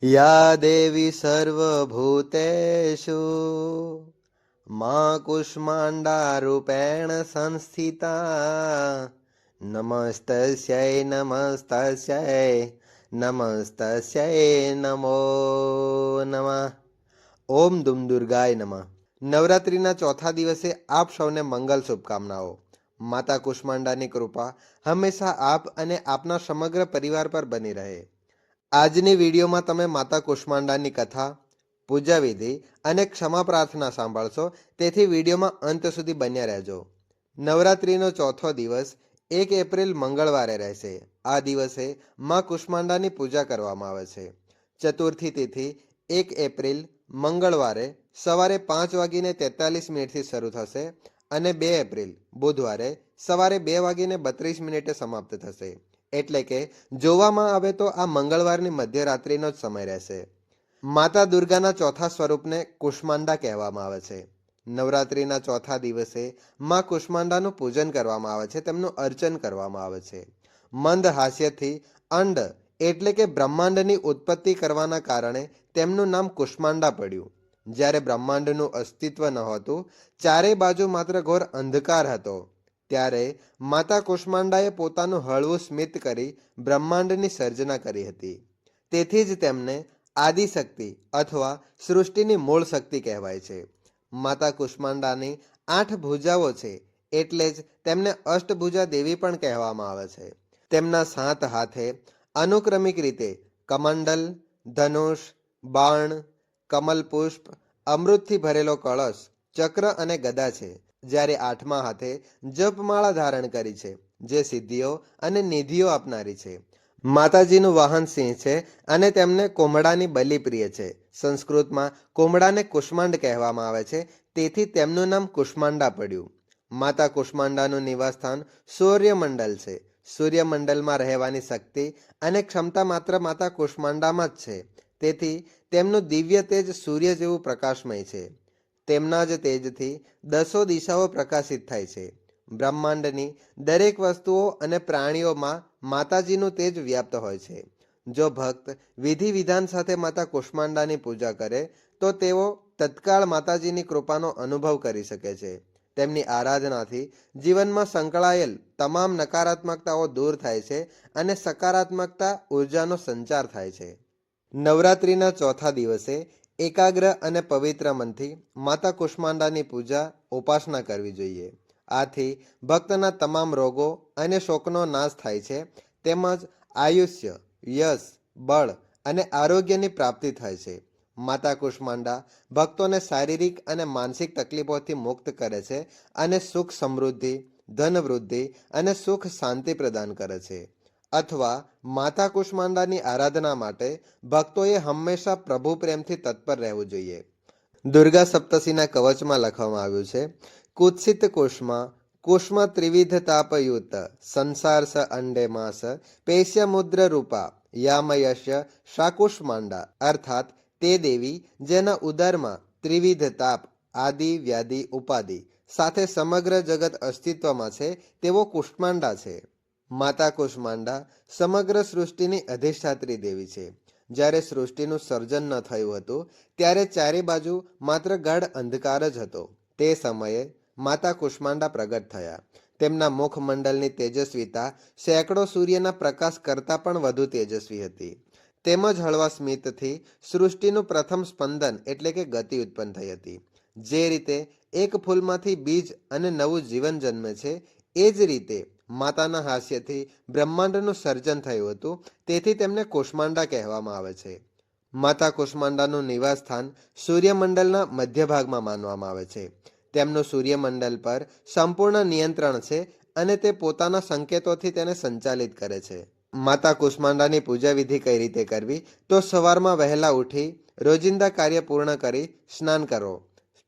या देवी सर्वभूतेषु मां कूष्माण्डारूपेण संस्थिता नमस्तस्यै नमस्तस्यै નમસ્તસ્યૈ નમો નમઃ. ઓમ દુમ દુર્ગાય નમઃ. નવરાત્રિના ચોથા દિવસે આપ સૌને મંગલ શુભકામનાઓ. માતા કુષ્માંડાની કૃપા હંમેશા આપ અને આપના સમગ્ર પરિવાર પર બની રહે. આજની વિડીયોમાં તમે માતા કુષ્માંડાની કથા, પૂજા વિધિ અને ક્ષમા પ્રાર્થના સાંભળશો, તેથી વિડીયોમાં અંત સુધી બન્યા રહેજો. નવરાત્રિનો ચોથો દિવસ 1 એપ્રિલ મંગળવારે રહેશે. આ દિવસે માં કુષ્માંડાની પૂજા કરવામાં આવે છે. ચતુર્થી તિથિ 1 એપ્રિલ મંગળવારે સવારે 5:43 શરૂ થશે અને 2 એપ્રિલ બુધવારે સવારે 2:32 સમાપ્ત થશે. એટલે કે જોવામાં આવે તો આ મંગળવારની મધ્યરાત્રિનો જ સમય રહેશે. માતા દુર્ગાના ચોથા સ્વરૂપને કુષ્માંડા કહેવામાં આવે છે. નવરાત્રિના ચોથા દિવસે માં કુષ્માંડાનું પૂજન કરવામાં આવે છે, તેમનું અર્ચન કરવામાં આવે છે. મંદ હાસ્યથી અંડ એટલે કે બ્રહ્માંડની ઉત્પત્તિ કરવાના કારણે તેમનું નામ કુષ્માંડા પડ્યું. જ્યારે બ્રહ્માંડનું અસ્તિત્વ નહોતું, ચારે બાજુ માત્ર ઘોર અંધકાર હતો, ત્યારે માતા કુષ્માંડાએ પોતાનું હળવું સ્મિત કરી બ્રહ્માંડની સર્જના કરી હતી. તેથી જ તેમને આદિશક્તિ અથવા સૃષ્ટિની મૂળ શક્તિ કહેવાય છે. માતા કુષ્માંડાની 8 ભુજાઓ છે, એટલે જ તેમને અષ્ટભુજા દેવી પણ કહેવામાં આવે છે. તેમના 7 હાથે અનુક્રમિક રીતે કમંડલ, ધનુષ, બાણ, કમલપુષ્પ, અમૃતથી ભરેલો કળશ, ચક્ર અને ગદા છે. જ્યારે 8મા હાથે જપમાળા ધારણ કરી છે, જે સિદ્ધિઓ અને નિધિઓ આપનારી છે. માતાજીનું વાહન સિંહ છે અને તેમને કોમડાની બલિ પ્રિય છે. સંસ્કૃતમાં કોમડાને કુષ્માંડ કહેવામાં આવે છે, તેથી તેમનું નામ કુષ્માંડા પડ્યું. માતા કુષ્માંડાનું નિવાસસ્થાન સૂર્યમંડળ છે. સૂર્યમંડળમાં રહેવાની શક્તિ અને ક્ષમતા માત્ર માતા કુષ્માંડામાં જ છે. તેથી તેમનું દિવ્ય તેજ સૂર્ય જેવું પ્રકાશમય છે. તેમના જ તેજથી 10 દિશાઓ પ્રકાશિત થાય છે. બ્રહ્માંડની દરેક વસ્તુઓ અને પ્રાણીઓમાં માતાજીનું તેજ વ્યાપ્ત હોય છે. જો ભક્ત વિધિ વિધાન સાથે માતા કુષ્માંડાની પૂજા કરે તો તેઓ તત્કાળ માતાજીની કૃપાનો અનુભવ કરી શકે છે. તેમની આરાધનાથી જીવનમાં સંકળાયેલ તમામ નકારાત્મકતાઓ દૂર થાય છે અને સકારાત્મકતા ઉર્જાનો સંચાર થાય છે. નવરાત્રિના ચોથા દિવસે એકાગ્ર અને પવિત્ર મનથી માતા કુષ્માંડાની પૂજા ઉપાસના કરવી જોઈએ. આથી ભક્તના તમામ રોગો અને શોકનો નાશ થાય છે, તેમજ આયુષ્ય, યશ, બળ અને આરોગ્યની પ્રાપ્તિ થાય છે. માતા કુષ્માંડા ભક્તોને શારીરિક અને માનસિક તકલીફોથી મુક્ત કરે છે અને સુખ સમૃદ્ધિ, ધન વૃદ્ધિ અને સુખ શાંતિ પ્રદાન કરે છે. અથવા માતા કુષ્માંડાની આરાધના માટે ભક્તોએ હંમેશા પ્રભુ પ્રેમથી તત્પર રહેવું જોઈએ. દુર્ગા સપ્તશીના કવચમાં લખવામાં આવ્યું છે, કુત્સિત કુષ્મા કુષ્મ ત્રિવિધ તાપયુત સંસાર સ અંડે માસ પેશ્ય મુદ્ર રૂપા યામયશ્ય શાકુષ્માંડા. અર્થાત તે દેવી જેના ઉદરમાં ત્રિવિધ તાપ, આદિ વ્યાધિ ઉપાધિ સાથે સમગ્ર જગત અસ્તિત્વમાં છે, તેવો કુષ્માંડા છે. માતા કુષ્માંડા સમગ્ર સૃષ્ટિની અધિષ્ઠાત્રી દેવી છે. જ્યારે સૃષ્ટિનું સર્જન ન થયું હતું, ત્યારે ચારે બાજુ માત્ર ગાઢ અંધકાર જ હતો. તે સમયે માતા કુષ્માંડા પ્રગટ થયા. તેમના મુખમંડળની તેજસ્વીતા સેંકડો સૂર્યના પ્રકાશ કરતાં પણ વધુ તેજસ્વી હતી. તેમજ હળવા સ્મિતથી સૃષ્ટિનું પ્રથમ સ્પંદન એટલે કે ગતિ ઉત્પન્ન થઈ હતી. જે રીતે એક ફૂલમાંથી બીજ અને નવું જીવન જન્મે છે, એ જ રીતે માતાના હાસ્યથી બ્રહ્માંડનું સર્જન થયું હતું. તેથી તેમને કુષ્માંડા કહેવામાં આવે છે. માતા કુષ્માંડાનું નિવાસ સ્થાન સૂર્યમંડળના મધ્ય ભાગમાં માનવામાં આવે છે. તેમનું સૂર્યમંડળ પર સંપૂર્ણ નિયંત્રણ છે અને તે પોતાના સંકેતોથી તેને સંચાલિત કરે છે. માતા કુષ્માંડાની પૂજા વિધિ કઈ રીતે કરવી? તો સવારમાં વહેલા ઉઠી રોજિંદા કાર્ય પૂર્ણ કરી સ્નાન કરો.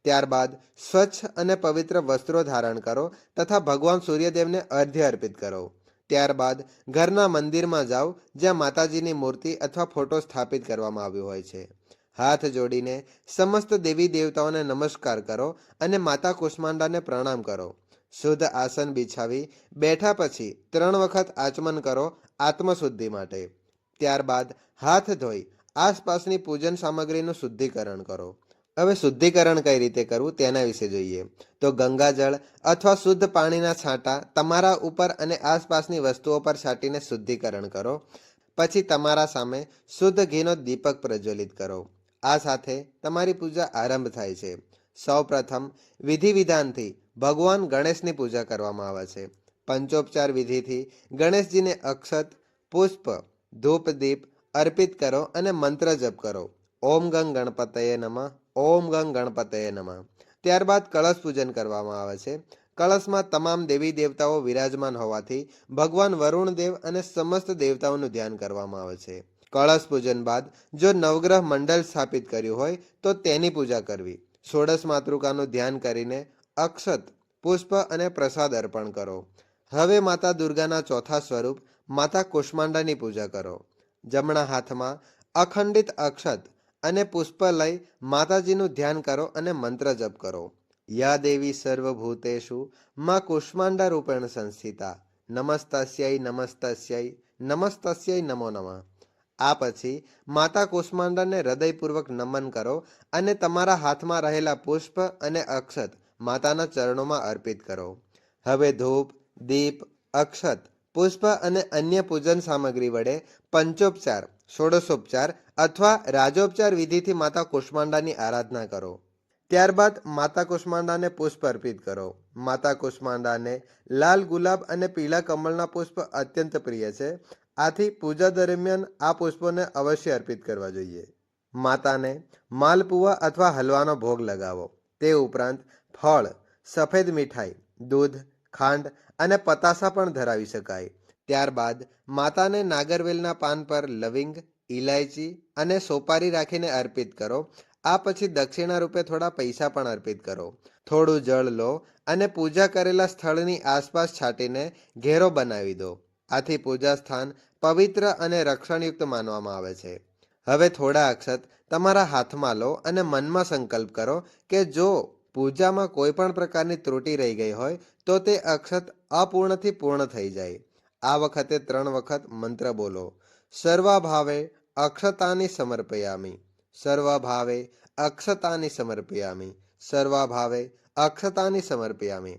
ત્યારબાદ સ્વચ્છ અને પવિત્ર વસ્ત્રો ધારણ કરો તથા ભગવાન સૂર્યદેવને અર્ધ્ય અર્પિત કરો. ત્યારબાદ ઘરના મંદિરમાં જાઓ, જ્યાં માતાજીની મૂર્તિ અથવા ફોટો સ્થાપિત કરવામાં આવ્યો હોય છે. હાથ જોડીને સમસ્ત દેવી દેવતાઓને નમસ્કાર કરો અને માતા કુષ્માંડાને પ્રણામ કરો. શુદ્ધ આસન બિછાવી બેઠા પછી 3 વખત આચમન કરો આત્મશુદ્ધિ માટે. ત્યારબાદ હાથ ધોઈ આસપાસની પૂજન સામગ્રીનું શુદ્ધિકરણ કરો. હવે શુદ્ધિકરણ કઈ રીતે કરવું તેના વિશે જોઈએ. તો ગંગાજળ અથવા શુદ્ધ પાણીના છાંટા તમારા ઉપર અને આસપાસની વસ્તુઓ પર છાંટીને શુદ્ધિકરણ કરો. પછી તમારા સામે શુદ્ધ ઘીનો દીપક પ્રજ્વલિત કરો. આ સાથે તમારી પૂજા આરંભ થાય છે. સૌ પ્રથમ વિધિ વિધાનથી ભગવાન ગણેશની પૂજા કરવામાં આવે છે. પંચોપચાર વિધિથી ગણેશજીને અક્ષત, પુષ્પ, ધૂપ, દીપ અર્પિત કરો અને મંત્ર જપ કરો. ઓમ ગંગ ગણપતયે નમઃ, ઓમ ગંગ ગણપતયે નમઃ. ત્યારબાદ કળશ પૂજન કરવામાં આવે છે. કળશમાં તમામ દેવી દેવતાઓ વિરાજમાન હોવાથી ભગવાન વરુણ દેવ અને સમસ્ત દેવતાઓનું ધ્યાન કરવામાં આવે છે. કળશ પૂજન બાદ જો નવગ્રહ મંડળ સ્થાપિત કર્યું હોય તો તેની પૂજા કરવી. ષોડશ માતૃકાનું ધ્યાન કરીને અક્ષત, પુષ્પ અને પ્રસાદ અર્પણ કરો. હવે માતા દુર્ગાના ચોથા સ્વરૂપ માતા કુષ્માંડાની પૂજા કરો. જમણા હાથમાં અખંડિત અક્ષત અને પુષ્પ લઈ માતાજીનું ધ્યાન કરો અને મંત્ર જપ કરો. યા દેવી સર્વભૂતેષુ માં કુષ્માંડા રૂપેણ સંસ્થિતા નમસ્તસ્यै નમસ્તસ્यै નમસ્તસ્यै નમો નમઃ. આ પછી માતા કુષ્માંડાને હૃદયપૂર્વક નમન કરો અને તમારા હાથમાં રહેલા પુષ્પ અને અક્ષત માતાના ચરણોમાં અર્પિત કરો. હવે ધૂપ, દીપ, અક્ષત, પુષ્પ અને અન્ય પૂજન સામગ્રી વડે પંચોપચાર, ષોડશોપચાર અથવા રાજોપચાર વિધિથી માતા કુષ્માંડાની આરાધના કરો. ત્યારબાદ માતા કુષ્માંડાને પુષ્પ અર્પિત કરો. માતા કુષ્માંડાને લાલ ગુલાબ અને પીળા કમળના પુષ્પ અત્યંત પ્રિય છે. આથી પૂજા દરમિયાન આ પુષ્પોને અવશ્ય અર્પિત કરવા જોઈએ. માતાને માલપુઆ અથવા હલવાનો ભોગ લગાવો. તે ઉપરાંત ફળ, સફેદ મીઠાઈ, દૂધ, ખાંડ અને પતાસા પણ ધરાવી શકાય. ત્યારબાદ માતાને નાગરવેલના પાન પર લવિંગ, ઇલાયચી અને સોપારી રાખીને અર્પિત કરો. આ પછી દક્ષિણા રૂપે થોડા પૈસા પણ અર્પિત કરો. થોડું જળ લો અને પૂજા કરેલા સ્થળની આસપાસ છાંટીને ઘેરો બનાવી દો. આથી પૂજા સ્થાન પવિત્ર અને રક્ષણયુક્ત માનવામાં આવે છે. હવે થોડા અક્ષત તમારા હાથમાં લો અને મનમાં સંકલ્પ કરો કે જો પૂજામાં કોઈ પણ પ્રકારની ત્રુટિ રહી ગઈ હોય તો તે અક્ષત અપૂર્ણથી પૂર્ણ થઈ જાય. આ વખતે 3 વખત મંત્ર બોલો. સર્વભાવે અક્ષતાની સમર્પયામિ, સર્વભાવે અક્ષતાની સમર્પયામિ, સર્વભાવે અક્ષતાની સમર્પયામિ.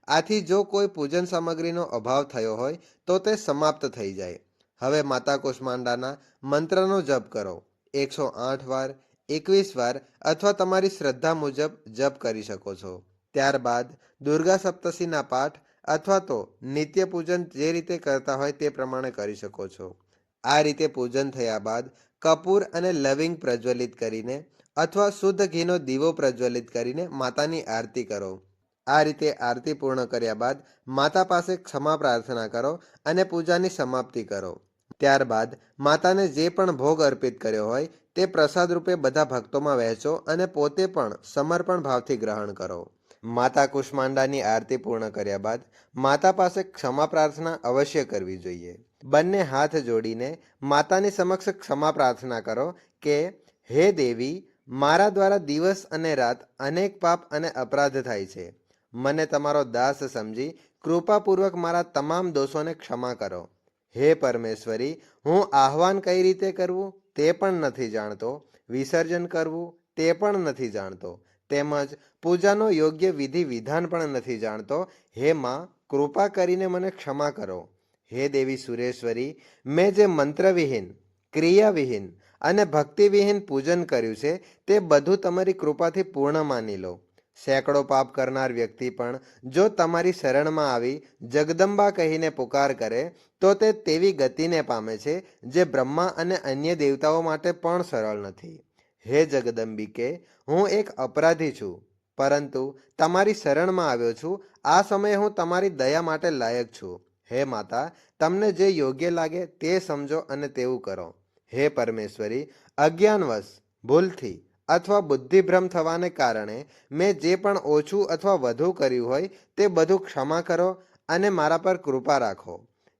આથી જો કોઈ પૂજન સામગ્રીનો અભાવ થયો હોય તો તે સમાપ્ત થઈ જાય. હવે માતા કુષ્માંડાના મંત્રનો જપ કરો. 108 વાર, 21 વાર અથવા તમારી શ્રદ્ધા મુજબ જપ કરી શકો છો. ત્યારબાદ દુર્ગા સપ્તશીના પાઠ અથવા તો નિત્ય પૂજન જે રીતે કરતા હોય તે પ્રમાણે કરી શકો છો. આ રીતે પૂજન થયા બાદ કપૂર અને લવિંગ પ્રજ્વલિત કરીને અથવા શુદ્ધ ઘીનો દીવો પ્રજ્વલિત કરીને માતાની આરતી કરો. આ રીતે આરતી પૂર્ણ કર્યા બાદ માતા પાસે ક્ષમા પ્રાર્થના કરો અને પૂજાની સમાપ્તિ કરો. ત્યારબાદ માતાને જે પણ ભોગ અર્પિત કર્યો હોય તે પ્રસાદ રૂપે બધા ભક્તોમાં વહેંચો અને પોતે પણ સમર્પણ ભાવથી ગ્રહણ કરો. માતા કુષ્માંડાની આરતી પૂર્ણ કર્યા બાદ માતા પાસે ક્ષમા પ્રાર્થના અવશ્ય કરવી જોઈએ. બંને હાથ જોડીને માતાની સમક્ષ ક્ષમા પ્રાર્થના કરો કે હે દેવી, મારા દ્વારા દિવસ અને રાત અનેક પાપ અને અપરાધ થાય છે. મને તમારો દાસ સમજી કૃપાપૂર્વક મારા તમામ દોષોને ક્ષમા કરો. હે પરમેશ્વરી, હું આહ્વાન કઈ રીતે કરવું તે પણ નથી જાણતો, વિસર્જન કરવું તે પણ નથી જાણતો, તેમજ પૂજાનો યોગ્ય વિધિ વિધાન પણ નથી જાણતો. હે માં, કૃપા કરીને મને ક્ષમા કરો. હે દેવી સુરેશ્વરી, મેં જે મંત્રવિહીન, ક્રિયાવિહીન અને ભક્તિવિહીન પૂજન કર્યું છે તે બધું તમારી કૃપાથી પૂર્ણ માની લો. સેંકડો પાપ કરનાર વ્યક્તિ પણ જો તમારી શરણમાં આવી જગદંબા કહીને પુકાર કરે તો તે તેવી ગતિને પામે છે જે બ્રહ્મા અને અન્ય દેવતાઓ માટે પણ સરળ નથી. હે જગદંબિકે, હું એક અપરાધી છું, પરંતુ તમારી શરણમાં આવ્યો છું. આ સમયે હું તમારી દયા માટે લાયક છું. હે માતા, તમને જે યોગ્ય લાગે તે સમજો અને તેવું કરો. હે પરમેશ્વરી, અજ્ઞાનવશ, ભૂલથી અથવા બુદ્ધિભ્રમ થવાને કારણે મેં જે પણ ઓછું અથવા વધુ કર્યું હોય તે બધું ક્ષમા કરો અને મારા પર કૃપા રાખો.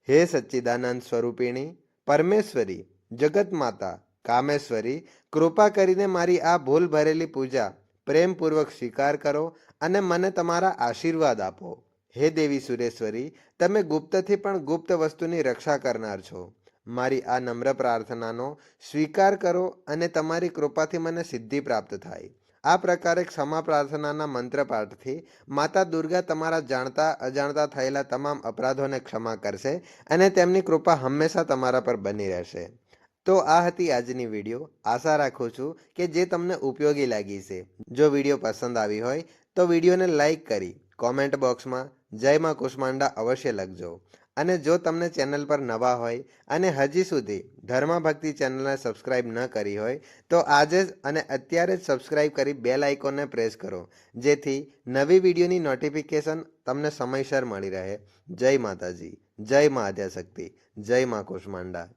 હે સચ્ચિદાનંદ સ્વરૂપિણી, પરમેશ્વરી, જગત માતા, કામેશ્વરી, કૃપા કરીને મારી આ ભૂલ ભરેલી પૂજા પ્રેમપૂર્વક સ્વીકાર કરો અને મને તમારા આશીર્વાદ આપો. હે દેવી સુરેશ્વરી, તમે ગુપ્તથી પણ ગુપ્ત વસ્તુની રક્ષા કરનાર છો. મારી આ નમ્ર પ્રાર્થનાનો સ્વીકાર કરો અને તમારી કૃપાથી મને સિદ્ધિ પ્રાપ્ત થાય. આ પ્રકારે ક્ષમા પ્રાર્થનાના મંત્ર પાઠથી માતા દુર્ગા તમારા જાણતા અજાણતા થયેલા તમામ અપરાધોને ક્ષમા કરશે અને તેમની કૃપા હંમેશા તમારા પર બની રહેશે. તો આ હતી આજની વિડીયો. આશા રાખું છું કે જે તમને ઉપયોગી લાગી છે. જો વિડીયો પસંદ આવી હોય તો વિડીયોને લાઈક કરી કોમેન્ટ બોક્સમાં જય માં કુષ્માંડા અવશ્ય લખજો. અને જો તમને ચેનલ પર નવા હોય અને હજી સુધી ધર્મભક્તિ ચેનલને સબસ્ક્રાઇબ ન કરી હોય તો આજે જ અને અત્યારે જ સબસ્ક્રાઇબ કરી બેલ આઇકોનને પ્રેસ કરો, જેથી નવી વિડીયોની નોટિફિકેશન તમને સમયસર મળી રહે. જય માતાજી, જય મા આદ્યાશક્તિ, જય મા કુષ્માંડા.